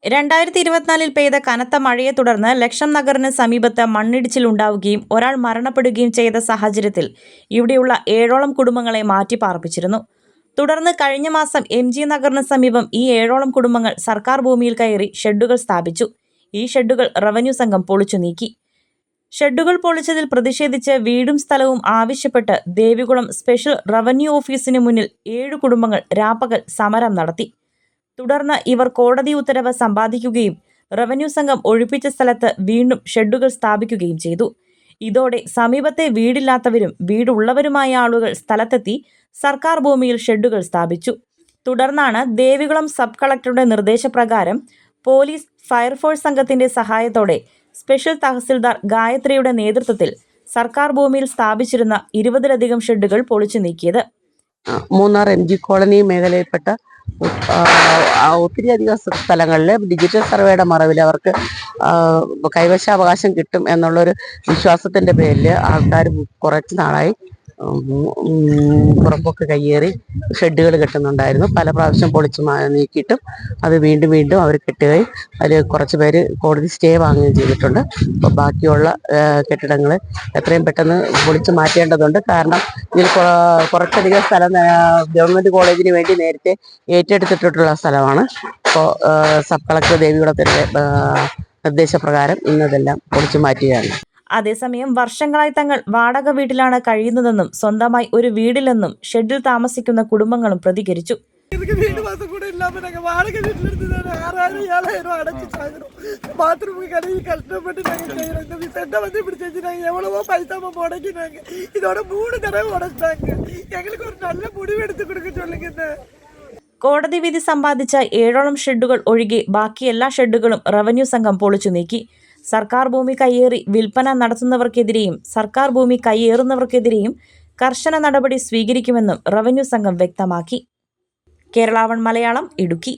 2024 പെയ്ത കനത്ത മഴയെ തുടർന്ന് ലക്ഷം നഗറിന് സമീപത്ത് മണ്ണിടിച്ചിലുണ്ടാവുകയും ഒരാൾ മരണപ്പെടുകയും ചെയ്ത സാഹചര്യത്തിൽ ഇവിടെയുള്ള 7ഓളം കുടുംബങ്ങളെ മാറ്റിപ്പാർപ്പിച്ചിരുന്നു. തുടർന്ന് കഴിഞ്ഞ മാസം MG നഗറിന് സമീപം ഈ 7ഓളം കുടുംബങ്ങൾ സർക്കാർ ഭൂമിയിൽ കയറി ഷെഡുകൾ സ്ഥാപിച്ചു. ഈ ഷെഡുകൾ റവന്യൂ സംഘം പൊളിച്ചു നീക്കി. ഷെഡുകൾ പൊളിച്ചതിൽ പ്രതിഷേധിച്ച് വീടും സ്ഥലവും ആവശ്യപ്പെട്ട് ദേവികുളം സ്പെഷ്യൽ റവന്യൂ ഓഫീസിന് മുന്നിൽ 7 കുടുംബങ്ങൾ രാപ്പകൽ സമരം നടത്തി. തുടർന്ന് ഇവർ കോടതി ഉത്തരവ് സമ്പാദിക്കുകയും റവന്യൂ സംഘം ഒഴിപ്പിച്ച സ്ഥലത്ത് വീണ്ടും ഷെഡുകൾ സ്ഥാപിക്കുകയും ചെയ്തു. ഇതോടെ സമീപത്തെ വീടില്ലാത്തവരും വീടുള്ളവരുമായ ആളുകൾ സ്ഥലത്തെത്തി സർക്കാർ ഭൂമിയിൽ ഷെഡുകൾ സ്ഥാപിച്ചു. തുടർന്നാണ് ദേവികുളം സബ് കളക്ടറുടെ നിർദ്ദേശപ്രകാരം പോലീസ് ഫയർഫോഴ്സ് സംഘത്തിന്റെ സഹായത്തോടെ സ്പെഷ്യൽ തഹസിൽദാർ ഗായത്രിയുടെ നേതൃത്വത്തിൽ സർക്കാർ ഭൂമിയിൽ സ്ഥാപിച്ചിരുന്ന 20ലധികം ഷെഡുകൾ പൊളിച്ചു നീക്കിയത്. മൂന്നാർ MG കോളനി മേഖലയിൽപ്പെട്ട ഒത്തിരിയധികം സ്ഥലങ്ങളിൽ ഡിജിറ്റൽ സർവേയുടെ മറവിൽ അവർക്ക് കൈവശാവകാശം കിട്ടും എന്നുള്ളൊരു വിശ്വാസത്തിൻ്റെ പേരിൽ ആൾക്കാർ കുറച്ച് നാളായി പുറമ്പൊക്കെ കയ്യേറി ഷെഡുകൾ കെട്ടുന്നുണ്ടായിരുന്നു. പല പ്രാവശ്യം പൊളിച്ച് നീക്കിയിട്ടും അത് വീണ്ടും വീണ്ടും അവർ കെട്ടുകയും അതിൽ കുറച്ച് പേര് കോടതി സ്റ്റേ വാങ്ങുകയും ചെയ്തിട്ടുണ്ട്. അപ്പോൾ ബാക്കിയുള്ള കെട്ടിടങ്ങൾ എത്രയും പെട്ടെന്ന് പൊളിച്ച് മാറ്റേണ്ടതുണ്ട്. കാരണം ഇതിൽ കുറച്ചധികം സ്ഥലം ഗവൺമെൻറ് കോളേജിന് വേണ്ടി നേരത്തെ ഏറ്റെടുത്തിട്ടുള്ള സ്ഥലമാണ്. അപ്പോൾ സബ് കളക്ടർ ദേവികുളത്തിൻ്റെ നിർദ്ദേശപ്രകാരം ഇന്നതെല്ലാം പൊളിച്ചു മാറ്റുകയാണ്. അതേസമയം വർഷങ്ങളായി തങ്ങൾ വാടക വീട്ടിലാണ് കഴിയുന്നതെന്നും സ്വന്തമായി ഒരു വീടില്ലെന്നും ഷെഡിൽ താമസിക്കുന്ന കുടുംബങ്ങളും പ്രതികരിച്ചു. കോടതി വിധി സമ്പാദിച്ച 7ഓളം ഷെഡുകൾ ഒഴികെ ബാക്കി എല്ലാ ഷെഡുകളും റവന്യൂ സംഘം പൊളിച്ചു നീക്കി. സർക്കാർ ഭൂമി കയ്യേറി വിൽപ്പന നടത്തുന്നവർക്കെതിരെയും സർക്കാർ ഭൂമി കയ്യേറുന്നവർക്കെതിരെയും കർശന നടപടി സ്വീകരിക്കുമെന്നും റവന്യൂ സംഘം വ്യക്തമാക്കി. കേരള 1 മലയാളം, ഇടുക്കി.